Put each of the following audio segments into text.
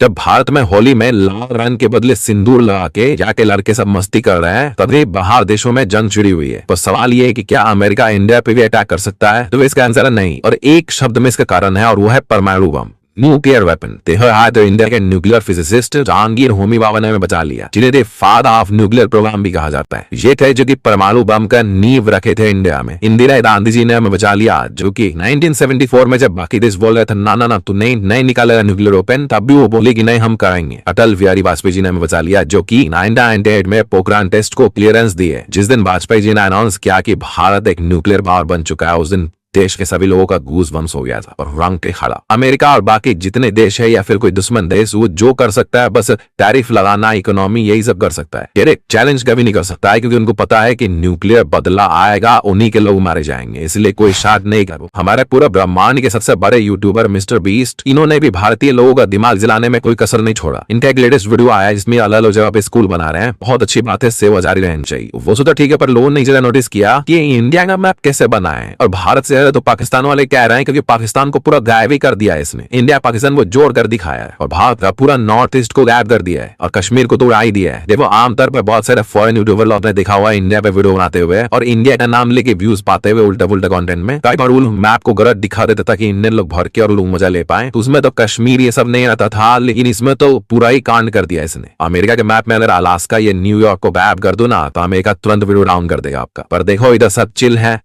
जब भारत में होली में लाल रंग के बदले सिंदूर लगा के जाके लड़के सब मस्ती कर रहे हैं, तभी बाहर देशों में जंग छिड़ी हुई है। तो सवाल ये है कि क्या अमेरिका इंडिया पे भी अटैक कर सकता है? तो इसका आंसर नहीं, और एक शब्द में इसका कारण है, और वो है परमाणु बम, न्यूक्लियर वेपन। तो इंडिया के न्यूक्लियर फिजिसिस्ट जहांगीर होमी बाबा ने बचा लिया, जिन्हें the father of nuclear program भी कहा जाता है। ये थे जो कि परमाणु बम का नींव रखे थे इंडिया में। इंदिरा गांधी जी ने हमें बचा लिया, जो कि 1974 में जब बाकी देश बोल रहे थे ना ना ना तू नहीं निकालेगा न्यूक्लियर वेपन, तब भी वो बोले कि नहीं हम करेंगे। अटल बिहारी वाजपेयी जी ने हमें बचा लिया, जो कि 1998 में पोखरान टेस्ट को क्लियरेंस दिए। जिस दिन वाजपेयी जी ने अनाउंस किया कि भारत एक न्यूक्लियर पावर बन चुका है, उस दिन देश के सभी लोगों का गूज बम्स हो गया था और रंग के खड़ा। अमेरिका और बाकी जितने देश है या फिर कोई दुश्मन देश, वो जो कर सकता है बस टैरिफ लगाना, इकोनॉमी, यही सब कर सकता है। डायरेक्ट चैलेंज कभी नहीं कर सकता है, क्योंकि उनको पता है कि न्यूक्लियर बदला आएगा, उन्हीं के लोग मारे जाएंगे, इसलिए कोई शायद नहीं करो। हमारे पूरा ब्रह्मांड के सबसे बड़े यूट्यूबर मिस्टर बीस्ट, इन्होंने भी भारतीय लोगों का दिमाग जलाने में कोई कसर नहीं छोड़ा। इनका एक लेटेस्ट वीडियो आया जिसमें अलग जगह पे स्कूल बना रहे हैं। बहुत अच्छी बात है, सेवा जारी रहनी चाहिए। वो तो ठीक है, पर लोगों ने ज्यादा नोटिस किया कि इंडिया का मैप कैसे बना है, और भारत से तो पाकिस्तान वाले कह रहे हैं, क्योंकि पाकिस्तान को पूरा गायब ही कर दिया है इसने। इंडिया पाकिस्तान को जोड़ कर दिखाया है, और भारत का पूरा नॉर्थ ईस्ट को गायब कर दिया है, और कश्मीर को तो उड़ा ही दिया है। देखो आमतौर पर बहुत सारे फॉरेन यूट्यूबर लोग ने देखा हुआ है इंडिया पे वीडियो बनाते हुए और इंडिया का नाम लेके व्यूज पाते हुए उल्टा पुल्टा कंटेंट में। कई बार मैप को गलत दिखा देता था कि इंडियन लोग भर के और लोग मजा ले पाए, तो उसमें तो कश्मीर ये सब नहीं रहता था, लेकिन इसमें तो पूरा ही कांड कर दिया इसने। अमेरिका के मैप में अगर अलास्का या न्यूयॉर्क को गायब कर दो ना, तो अमेरिका तुरंत वीडियो डाउन कर देगा आपका। पर देखो इधर सब चिल है।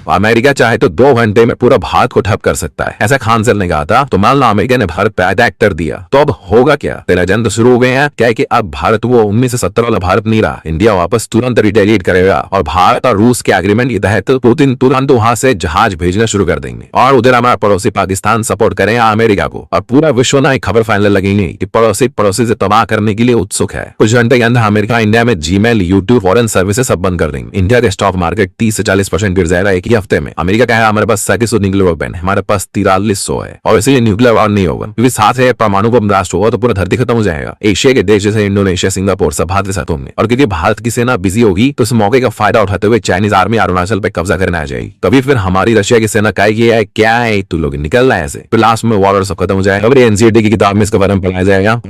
अमेरिका चाहे तो 2 घंटे में पूरा भारत को ठप कर सकता है, ऐसा खानसर ने कहा था। तो मान लो अमेरिका ने भारत पे अटैक कर दिया, तो अब होगा क्या? तेरा जंग तो शुरू हो गए हैं। क्या है कि अब भारत वो 1970 वाला भारत नहीं रहा। इंडिया वापस तुरंत रिटेलिएट करेगा, और भारत और रूस के एग्रीमेंट के तहत पुतिन तुरंत वहां से जहाज भेजना शुरू कर देंगे, और उधर हमारा पड़ोसी पाकिस्तान सपोर्ट करेगा अमेरिका को, और पूरा विश्व ना एक खबर फाइनल लगेगी कि पड़ोसी से तबाह करने के लिए उत्सुक है। कुछ घंटे के अंदर अमेरिका इंडिया में जीमेल, यूट्यूब, फॉरेन सर्विसेज सब बंद कर देंगे। इंडिया का स्टॉक मार्केट 30 से 40% गिर जाएगा एक ही हफ्ते में। अमेरिका कह रहा है हमारे पास 3700 न्यूक्लियर वेपन है, हमारे पास 4300 है, और इसलिए न्यूक्लियर वार नहीं होगा, क्योंकि साथ है परमाणु बम ब्लास्ट होगा तो पूरा धरती खत्म हो जाएगा। एशिया के देश जैसे इंडोनेशिया, सिंगापुर सब भारत के साथ होंगे, और क्योंकि भारत की सेना बिजी होगी तो इस मौके का फायदा उठाते हुए चाइनीज आर्मी अरुणाचल पे कब्जा करने आ जाएगी। तभी फिर हमारी रशिया की सेना कहेगी क्या है तू लोग निकल रहा है ऐसे, फिर लास्ट में वॉर सब खत्म हो जाएगा। एनसीईआरटी की किताब में इसका बारे में पढ़ाया जाएगा।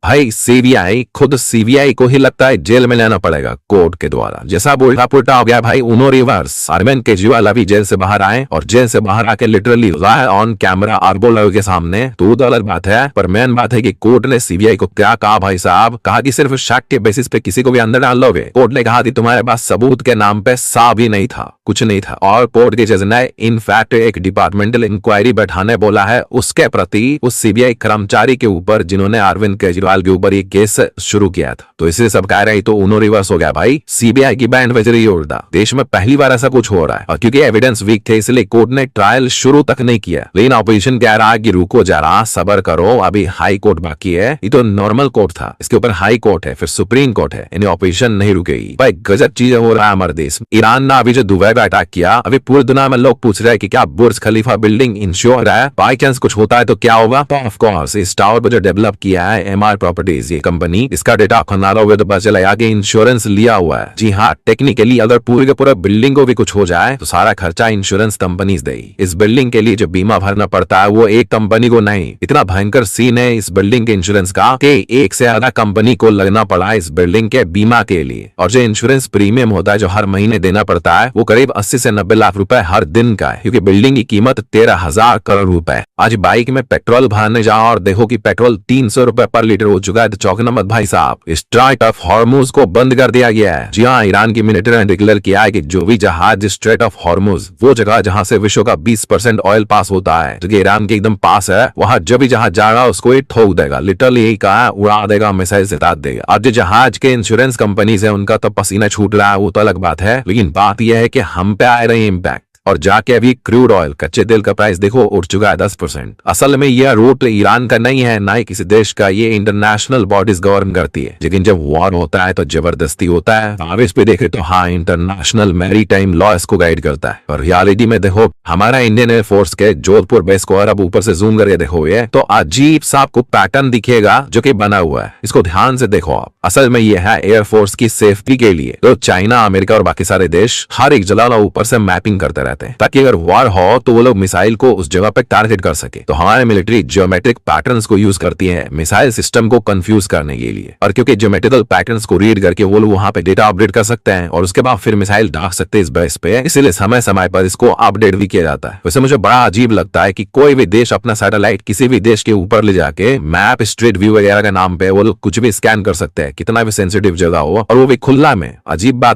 भाई सीबीआई, खुद सीबीआई को ही लगता है जेल में लेना पड़ेगा कोर्ट के द्वारा। जैसा उल्टा पुल्टा हो गया भाई, उनो रिवर्स। अरविंद केजरीवाल अभी जेल से बाहर आए, और जेल से बाहर आके लिटरली ऑन कैमरा अरबों लोगों के सामने, तो अलग बात है, पर मेन बात है कि कोर्ट ने सीबीआई को क्या कहा भाई साहब? कहा कि सिर्फ शक के बेसिस पे किसी को भी अंदर डाल लोगे। कोर्ट ने कहा कि तुम्हारे पास सबूत के नाम पे सा भी नहीं था, कुछ नहीं था, और कोर्ट के जज ने इनफैक्ट एक डिपार्टमेंटल इंक्वायरी बैठाने बोला है उसके प्रति, उस सीबीआई कर्मचारी के ऊपर जिन्होंने अरविंद केजरीवाल के ऊपर ये केस शुरू किया था। तो इसलिए सब कह रहे हैं तो उनो रिवर्स हो गया भाई, सीबीआई की बैंड बज रही है उड़ता। देश में पहली बार ऐसा कुछ हो रहा है, और क्योंकि एविडेंस वीक थे इसलिए कोर्ट ने ट्रायल शुरू तक नहीं किया। लेकिन ऑपोजिशन कह रहा है कि रुको जरा, सबर करो, अभी हाई कोर्ट बाकी है। ये तो नॉर्मल कोर्ट था, इसके ऊपर हाई कोर्ट है, फिर सुप्रीम कोर्ट है, यानी ऑपोजिशन नहीं रुकेगी। भाई गजब चीजें हो रहा है हमारे देश। ईरान ने अभी जो दुबई पे अटैक किया, अभी पूरी दुनिया में लोग पूछ रहे हैं कि क्या बुर्ज खलीफा बिल्डिंग इंश्योर है? बाई चांस कुछ होता है तो क्या होगा? तो ऑफ कोर्स इस टावर पर जो डेवलप किया है एमआर प्रॉपर्टीज, ये कंपनी, इसका डेटा खंगाला हुआ तो पता चला आगे इंश्योरेंस लिया हुआ है। जी हाँ, टेक्निकली अगर पूरी के पूरा बिल्डिंग को भी कुछ हो जाए तो सारा खर्चा इंश्योरेंस कंपनीज देगी। इस बिल्डिंग के लिए जो बीमा भरना पड़ता है वो एक कंपनी को नहीं। इतना भयंकर सीन है इस बिल्डिंग के इंश्योरेंस का कि एक से ज्यादा कंपनी को लगना पड़ा इस बिल्डिंग के बीमा के लिए। और जो इंश्योरेंस प्रीमियम होता है जो हर महीने देना पड़ता है, वो करीब 80 से 90 लाख रुपए हर दिन का है, क्योंकि बिल्डिंग की कीमत 13,000 करोड़ रुपए। आज बाइक में पेट्रोल भरने जाओ और देखो कि पेट्रोल 300 रुपए पर लीटर हो चुका है, तो चौंकना मत भाई साहब। स्ट्रेट ऑफ हॉर्मुज को बंद कर दिया गया है। जी हाँ, ईरान की मिलिट्री ने डिक्लेयर किया है कि जो भी जहाज स्ट्रेट ऑफ हॉर्मुज, वो जगह जहां से विश्व का 20% ऑयल पास होता है, जो कि ईरान के एकदम पास है, वहां जब भी जहाज जाएगा उसको ही ठोक देगा। लिटरली यही कहा, उड़ा देगा, मिसाइल से दाद देगा। अब जो जहाज के इंश्योरेंस कंपनीज है उनका तो पसीना छूट रहा है, वो तो अलग बात है, लेकिन बात यह है कि हम पे आ रहे हैं इम्पैक्ट। और जाके अभी क्रूड ऑयल, कच्चे तेल का प्राइस देखो उठ चुका है 10%। असल में यह रूट ईरान का नहीं है, ना ही किसी देश का, ये इंटरनेशनल बॉडीज गवर्न करती है। लेकिन जब वॉर होता है तो जबरदस्ती होता है। आप इस पे देखे तो हाँ, इंटरनेशनल मैरीटाइम लॉ इसको गाइड करता है। और रियलिटी में देखो, हमारा इंडियन एयरफोर्स के जोधपुर बेस को और अब ऊपर से जूम करके देखो ये तो अजीब सा आपको पैटर्न दिखेगा जो कि बना हुआ है। इसको ध्यान से देखो आप। असल में यह है एयरफोर्स की सेफ्टी के लिए। तो चाइना, अमेरिका और बाकी सारे देश हर एक जगह ऊपर से मैपिंग करते रहते हैं। जाते हैं ताकि अगर वॉर हो तो वो लोग मिसाइल को उस जगह पे टारगेट कर सके। तो हमारे मिलिट्री ज्योमेट्रिक पैटर्न्स को यूज करती है मिसाइल सिस्टम को कंफ्यूज करने के लिए, और क्योंकि ज्योमेट्रिकल पैटर्न्स को रीड करके वो लोग वहां पे डेटा अपडेट कर सकते हैं और उसके बाद फिर मिसाइल दाग सकते हैं इस बेस पे, इसलिए समय समय पर इसको अपडेट भी किया जाता है। वैसे मुझे बड़ा अजीब लगता है कि कोई भी देश अपना सैटेलाइट किसी भी देश के ऊपर ले जाके मैप, स्ट्रीट व्यू वगैरह के नाम पे वो लोग कुछ भी स्कैन कर सकते हैं, कितना भी सेंसिटिव जगह हो, और वो भी खुला में। अजीब बात है।